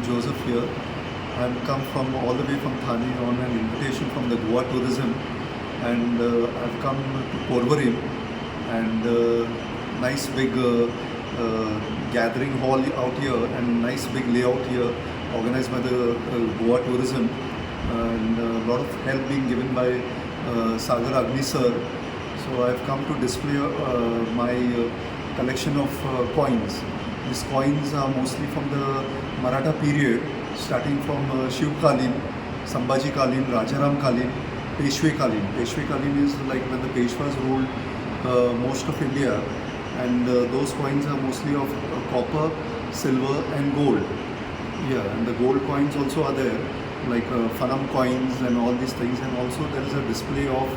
Joseph here. I've come from all the way from Thane on an invitation from the Goa Tourism, and I've come to Porvorim, and nice big gathering hall out here, and nice big layout here organized by the Goa Tourism, and a lot of help being given by Sagar Agni sir. So I've come to display my collection of coins. These coins are mostly from the Maratha period, starting from Shiv Kalin, Sambhaji Kalin, Rajaram Kalin, Peshwa Kalin. Peshwa Kalin is like when the Peshwas ruled most of India, and those coins are mostly of copper, silver and gold. Yeah, and the gold coins also are there, like Fanam coins and all these things, and also there is a display of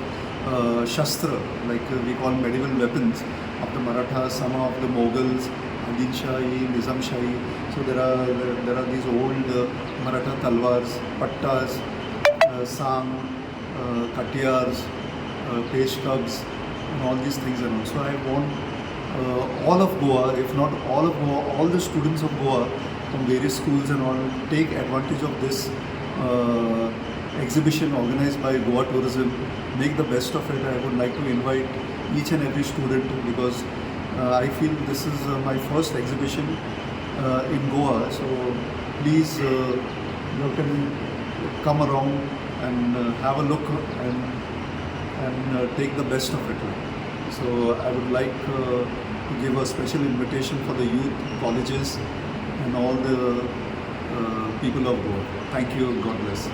Shastra, like we call medieval weapons of the Marathas, some of the Mughals, Adil Shahi, Nizam Shahi. So there are these old Maratha talwars, pattas, sang, katiyars, peshkabs, and all these things. And also I want all of Goa, if not all of Goa, all the students of Goa from various schools and all, take advantage of this exhibition organized by Goa Tourism. Make the best of it. I would like to invite each and every student, because I feel this is my first exhibition in Goa. So please, you can come around and have a look and take the best of it. So I would like to give a special invitation for the youth, colleges and all the people of Goa. Thank you. God bless.